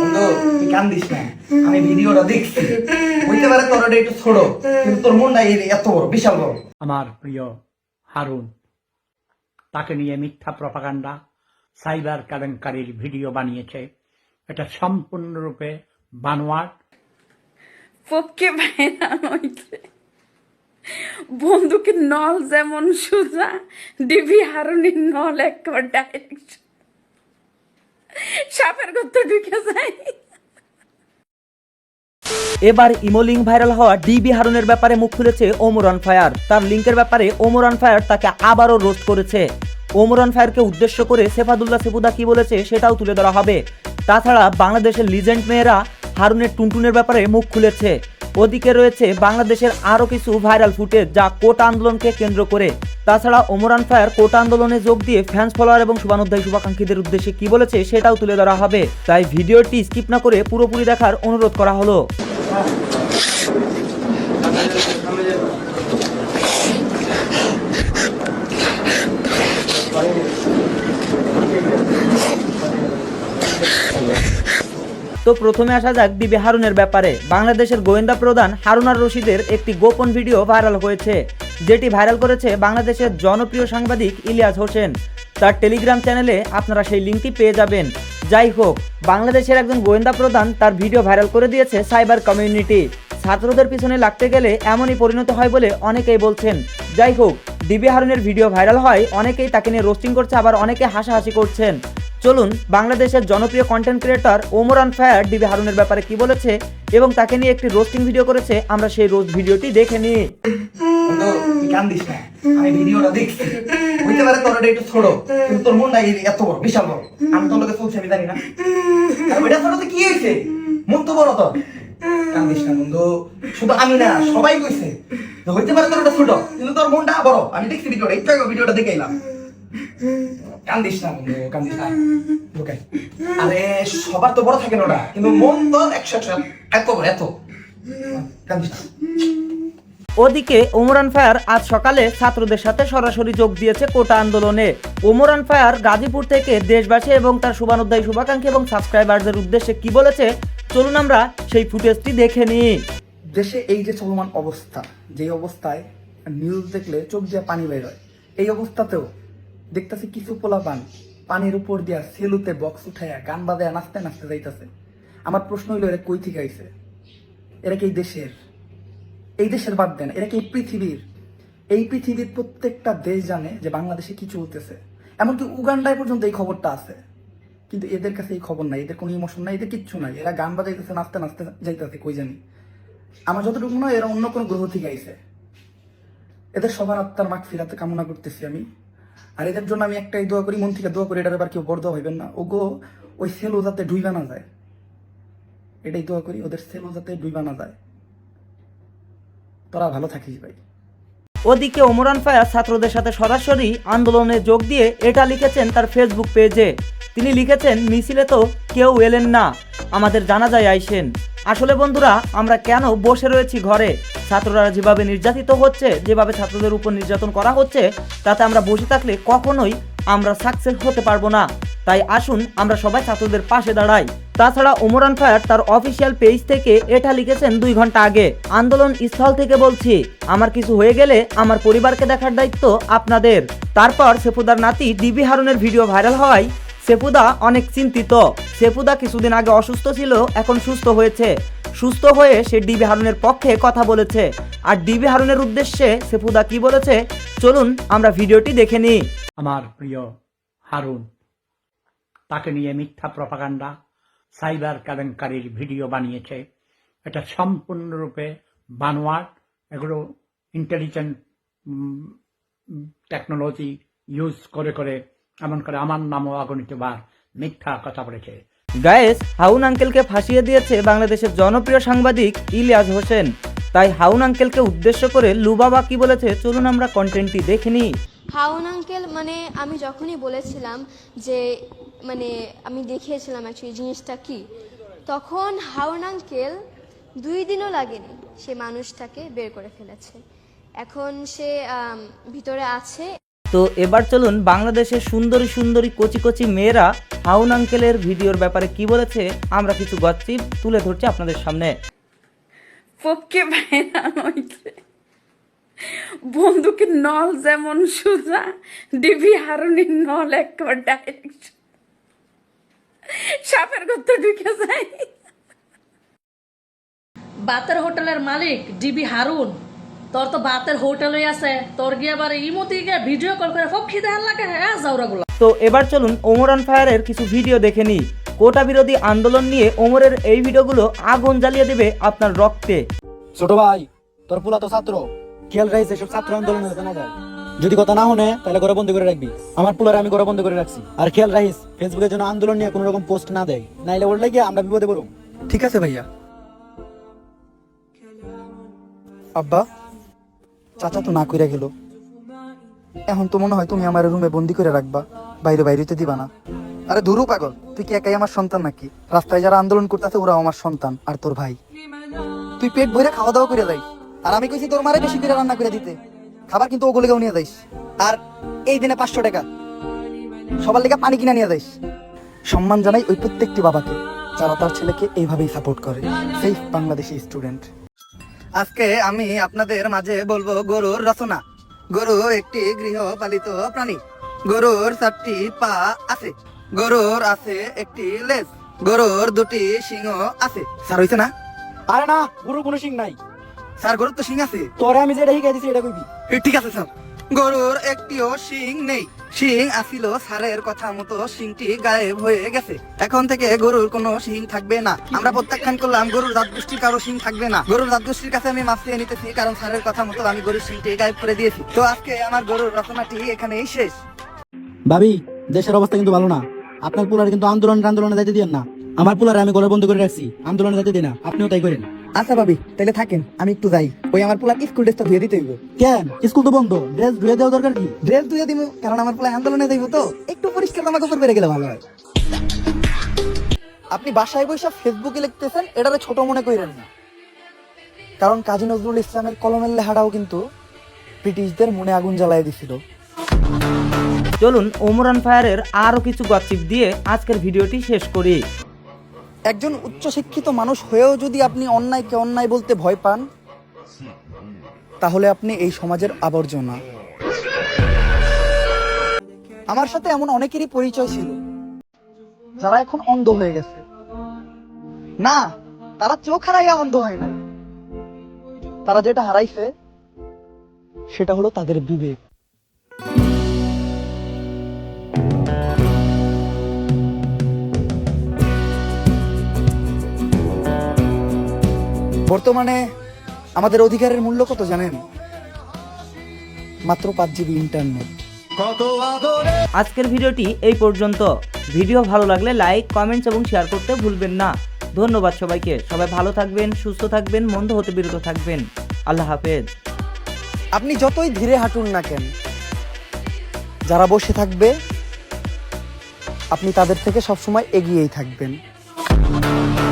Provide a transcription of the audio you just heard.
বন্ধু তুই কান্দিস না, আমি ভিডিওটা দেখছি। হইতে পারে তোর ওটা একটু ছোট, কিন্তু তোর মনটা এত বড়, বিশাল বড়। আমার প্রিয় হারুন, তাকে নিয়ে মিথ্যা প্রপাগান্ডা সাইবার কেলেঙ্কারির ভিডিও বানিয়েছে। এটা সম্পূর্ণরূপে বানোয়াট। পক্ষে ভাইরাল হইছে বন্দুকের নল যেমন সোজা, ডিবি হারুনের নল একবার ডাইরেক্ট সাপের গর্তে ঢুকে যায়। এবার ইমো লিঙ্ক ভাইরাল হওয়া ডিবি হারুনের ব্যাপারে মুখ খুলেছে ওমর অন ফায়ার। তার লিঙ্কের ব্যাপারে ওমর অন ফায়ার তাকে আবারও রোস্ট করেছে। ওমর অন ফায়ারকে উদ্দেশ্য করে সেফাদুল্লাহ সেফুদা কি বলেছে সেটাও তুলে ধরা হবে। তাছাড়া বাংলাদেশের লিজেন্ড মেয়েরা হারুনের টুনটুনের ব্যাপারে মুখ খুলেছে। ওদিকে রয়েছে বাংলাদেশের আরও কিছু ভাইরাল ফুটেজ যা কোটা আন্দোলনকে কেন্দ্র করে। তাছাড়া ওমর অন ফায়ার কোটা আন্দোলনে যোগ দিয়ে ফ্যান্স ফলোয়ার এবং শুভানুধ্যায়ী শুভাকাঙ্ক্ষীদের উদ্দেশ্যে কি বলেছে সেটাও তুলে ধরা হবে। তাই ভিডিওটি স্কিপ না করে পুরোপুরি দেখার অনুরোধ করা হলো। তো প্রথমে আসা যাক ডিবি হারুনের ব্যাপারে। বাংলাদেশের গোয়েন্দা প্রধান হারুন আর রশিদের একটি গোপন ভিডিও ভাইরাল হয়েছে, যেটি ভাইরাল করেছে বাংলাদেশের জনপ্রিয় সাংবাদিক ইলিয়াস হোসেন। তার টেলিগ্রাম চ্যানেলে আপনারা সেই লিঙ্কটি পেয়ে যাবেন। যাই হোক, বাংলাদেশের একজন গোয়েন্দা প্রধান তার ভিডিও ভাইরাল করে দিয়েছে সাইবার কমিউনিটি। ছাত্রদের পিছনে লাগতে গেলে এমনই পরিণত হয় বলে অনেকেই বলছেন। যাই হোক, ডিবি হারুনের ভিডিও ভাইরাল হয়, অনেকেই তাকে নিয়ে রোস্টিং করছে, আবার অনেকে হাসাহাসি করছেন। চলুন বাংলাদেশের জনপ্রিয় content creator Omar on fire DB হারুনের ব্যাপারে কি বলেছে এবং তাকে নিয়ে একটি রোস্টিং ভিডিও করেছে, আমরা সেই রোস্ট ভিডিওটি দেখে নিই। বন্ধু তুই কান্দিস না, আমি ভিডিওটা দেখছি। হইতে পারে তোর ওটা একটু ছোট, কিন্তু তোর মনটা এত বড়, বিশাল বড়। আমি তোর লোকে চলছি, আমি জানি না। আর ওইটা ছোটতে কি হয়েছে, মন তো বড় তোর। কান্দিস না বন্ধু, শুধু আমি না, সবাই কইছে হইতে পারে তোর ওটা ছোট, কিন্তু তোর মনটা বড়। আমি দেখছি ভিডিওটা, একটু আগে ভিডিওটা দেখে এলাম। কান্দিস না বন্ধু, কান্দিস না। ওকে, আরে সবার তো বড় থাকে না ওটা, কিন্তু মন তোর 100 এত বড়, এত। কান্দিস না। ওদিকে ওমর অন ফায়ার আজ সকালে ছাত্রদের সাথে সরাসরি যোগ দিয়েছে কোটা আন্দোলনে। ওমর অন ফায়ার গাজীপুর থেকে দেশবাসী এবং তার শুভানুধ্যায়ী শুভাকাঙ্ক্ষী এবং সাবস্ক্রাইবারদের উদ্দেশ্যে কি বলেছে চলুন আমরা সেই ফুটেজটি দেখে নিই। দেশে এই যে চলমান অবস্থা, যে অবস্থায় নিউজ দেখলে চোখ দিয়ে পানি বের হয়, এই অবস্থাতেও দেখতেছি কিছু পোলাপান পানির উপর দিয়া সেলুতে বক্স উঠাইয়া গান বাজায় নাচতে নাচতে যাইতেছে। আমার প্রশ্ন হইলো, এরা কই থেকে আইছে? এরা কি এই দেশের বাদ দেন, এরা কি এই পৃথিবীর প্রত্যেকটা দেশ জানে যে বাংলাদেশে কি চলতেছে। এমনকি উগান্ডায় পর্যন্ত এই খবরটা আছে, কিন্তু এদের কাছে এই খবর নাই, এদের কোনো ইমোশন নাই, এদের কিচ্ছু নাই। এরা গান বাজাইতেছে, নাচতে নাচতে যাইতেছে কই জানি। আমার যতটুকু মনে হয় এরা অন্য কোনো গ্রহ থেকে আইছে। এদের সবার আত্মার মাগফিরাত কামনা করতেছি আমি। আর এদের জন্য আমি একটাই দোয়া করি, মন থেকে দোয়া করি, এটার এবার কেউ বড় দোয়া হইবেন না। ওগো ওই সেলো যাতে ডুইবা না যায়, এটাই দোয়া করি, ওদের সেলো যাতে ডুইবা না যায়। তোরা ভালো থাকিস ভাই। ওদিকে ওমর অন ফায়ার ছাত্রদের সাথে সরাসরি আন্দোলনে যোগ দিয়ে এটা লিখেছেন তার ফেসবুক পেজে। তিনি লিখেছেন, মিছিলে তো কেউ এলেন না, আমাদের জানাজায় আইসেন। আসলে বন্ধুরা, আমরা কেন বসে রয়েছি ঘরে? ছাত্ররা যেভাবে নির্যাতিত হচ্ছে, যেভাবে ছাত্রদের উপর নির্যাতন করা হচ্ছে, তাতে আমরা বসে থাকলে কখনোই আমরা সাকসেস হতে পারবো না। তাই আসুন আমরা সবাই ছাত্রদের পাশে দাঁড়াই। তাছাড়া ওমর অন ফায়ার তার অফিসিয়াল পেজ থেকে এটা লিখেছেন 2 ঘন্টা আগে, আন্দোলন স্থল থেকে বলছি, আমার কিছু হয়ে গেলে আমার পরিবারকে দেখার দায়িত্ব আপনাদের। তারপর সেফুদার নাতি ডিবি হারুনের ভিডিও ভাইরাল হওয়ায় সেফুদা অনেক চিন্তিত। সেফুদা কিছুদিন আগে অসুস্থ ছিল, এখন সুস্থ হয়েছে। সুস্থ হয়ে সে ডিবি হারুনের পক্ষে কথা বলেছে। আর ডিবি হারুনের উদ্দেশ্যে সেফুদা কি বলেছে চলুন আমরা ভিডিওটি দেখে নিই। আমার প্রিয় হারুন, তাকে নিয়ে মিথ্যা প্রপাগান্ডা সাইবার কেলেঙ্কারির ভিডিও বানিয়েছে। এটা সম্পূর্ণরূপে বানোয়াট। এগুলো ইন্টেলিজেন্ট টেকনোলজি ইউজ করে এমন করে আমার নামও অগণিত বার মিথ্যা কথা বলেছে। গায়েস, হাউন আঙ্কেলকে ফাঁসিয়ে দিয়েছে বাংলাদেশের জনপ্রিয় সাংবাদিক ইলিয়াস হোসেন। তাই হাউন আঙ্কেলকে উদ্দেশ্য করে লুবাবা কি বলেছে চলুন আমরা কন্টেন্টটি দেখে নিই। হাউন আঙ্কেল মানে আমি যখনই বলেছিলাম যে মানে আমি দেখিয়েছিলাম অ্যাকচুয়ালি জিনিসটা কি, তখন হাউন আঙ্কেল 2 দিনও লাগেনি সে মানুষটাকে বের করে ফেলেছে। এখন সে ভিতরে আছে। তো এবার চলুন বাংলাদেশের সুন্দরী সুন্দরী কচি কচি মেয়েরা হাউন আঙ্কেলের ভিডিওর ব্যাপারে কি বলেছে আমরা কিছু গসিপ তুলে ধরছি আপনাদের সামনে। পক্ষে ভাইরাল হয়েছে বন্দুকের নল যেমন সোজা, ডিবি হারুনির নল একবার ডাইরেক্ট সাপের গর্ত ঢুকে যায়। বাতের হোটেলের মালিক ডিবি হারুন, তোর তো বাতের হোটেলই আছে, তোর গিয়ে আবার ইমতি গিয়ে ভিডিও কল করে ফক্ষি দেখার লাগে। হ্যাঁ যাওরাগুলো। তো এবার চলুন ওমর অন ফায়ারের কিছু ভিডিও দেখে নিই। কোটা বিরোধী আন্দোলন নিয়ে ওমরের এই ভিডিওগুলো আগুন জ্বালিয়ে দেবে আপনার রক্তে। ছোট ভাই, তোর পোলা তো ছাত্র, খেয়াল রাখিস এসব ছাত্র আন্দোলন হতে না যায়। যদি কথা না শুনে তাহলে ঘরে বন্ধ করে রাখবি। আমার পোলারে আমি ঘরে বন্ধ করে রাখছি। আর খেয়াল রাখিস ফেসবুকের জন্য আন্দোলন নিয়ে কোনো রকম পোস্ট না দেয়, নাইলে ওর লাগিয়ে আমরা বিপদে পড়ব। ঠিক আছে ভাইয়া। আব্বা, চাচা তো না কইরা গেল, এখন তো মনে হয় তুমি আমার রুমে বন্দি করে রাখবা, বাইরে বাইরেতে দিবা না। আরে ধুরু পাগল, তুই কি একাই আমার সন্তান নাকি? রাস্তায় যারা আন্দোলন করতেছে ওরাও আমার সন্তান আর তোর ভাই। তুই পেট ভরে খাওয়া দাওয়া করে যাই, আর আমি কইছি তোর মারে বেশি করে রান্না করে দিতে, খাবার কিন্তু ওগুলোকেও নিয়ে যাইস। আর এই দিনে 500 টাকা সবার লেগে পানি কিনা নিয়ে যাইস। সম্মান জানাই ওই প্রত্যেকটি বাবাকে যারা তার ছেলেকে এইভাবেই সাপোর্ট করে। সেই বাংলাদেশি স্টুডেন্ট। আজকে আমি আপনাদের মাঝে বলবো গরুর রচনা। গরু একটি গৃহপালিত প্রাণী। গরুর 4টি পা আছে, গরুর আছে একটি লেজ, গরুর 2টি সিংহ আছে। স্যার হইছে না? আরে না, গরুর কোনো সিং নাই। স্যার গরুর তো সিং আছে। তোরে আমি যেটা শিখাই দিছি এটা কইবি। ঠিক আছে স্যার। গরুর একটিও শিং নেই, শিং আসিল স্যারের কথা মতো শিংটি গায়েব হয়ে গেছে। এখন থেকে গরুর কোনো শিং থাকবে না। আমরা প্রত্যাখ্যান করলাম গরুর জাত গোষ্ঠীর কারো শিং থাকবে না। গরুর জাত গোষ্ঠীর কাছে আমি মাফ চেয়ে নিতেছি, কারণ স্যারের কথা মতো আমি গরুর শিংটি গায়েব করে দিয়েছি। তো আজকে আমার গরুর রচনাটি এখানেই শেষ। ভাবি, দেশের অবস্থা কিন্তু ভালো না। আপনার পোলারে কিন্তু আন্দোলনে যাইতে দিয়েন না। আমার পোলারে আমি ঘরে বন্ধ করে রাখছি, আন্দোলনে যাইতে দিই না। আপনিও তাই করেন। আচ্ছা ভাবি, তাহলে থাকেন, আমি একটু যাই। ওই আমার পোলা স্কুল ড্রেসটা ধুয়ে দিতে হইব। কেন? স্কুল তো বন্ধ, ড্রেস ধুয়ে দেওয়া দরকার কি? ড্রেস ধুয়ে দিব, কারণ আমার পোলা আন্দোলনে যাইব, তো একটু পরিষ্কার জামা কাপড় পরে গেলে ভালো হয়। আপনি বাসায় বসে ফেসবুকে লিখতেছেন, এটারে ছোট মনে করেন না, কারণ কাজী নজরুল ইসলামের কলমের লেখাটাও কিন্তু ব্রিটিশদের মনে আগুন জ্বালায় দিছিল। চলুন ওমর অন ফায়ারের আরো কিছু গসিপ দিয়ে আজকের ভিডিওটি শেষ করি। একজন উচ্চশিক্ষিত মানুষ হয়েও যদি আপনি অন্যায়কে অন্যায় বলতে ভয় পান, তাহলে আপনি এই সমাজের আবর্জনা। আমার সাথে এমন অনেকেরই পরিচয় ছিল যারা এখন অন্ধ হয়ে গেছে। না, তারা চোখ হারাইয়া অন্ধ হয় না, তারা যেটা হারাইছে সেটা হলো তাদের বিবেক। বর্তমানে আমাদের অধিকারের মূল্য কত জানেন? মাত্র 5 GB ইন্টারনেট। আজকের ভিডিওটি এই পর্যন্ত। ভিডিও ভালো লাগলে লাইক, কমেন্টস এবং শেয়ার করতে ভুলবেন না। ধন্যবাদ সবাইকে। সবাই ভালো থাকবেন, সুস্থ থাকবেন, মন্দ হতে বিরত থাকবেন। আল্লাহ হাফেজ। আপনি যতই ধীরে হাঁটুন না কেন, যারা বসে থাকবে আপনি তাদের থেকে সবসময় এগিয়েই থাকবেন।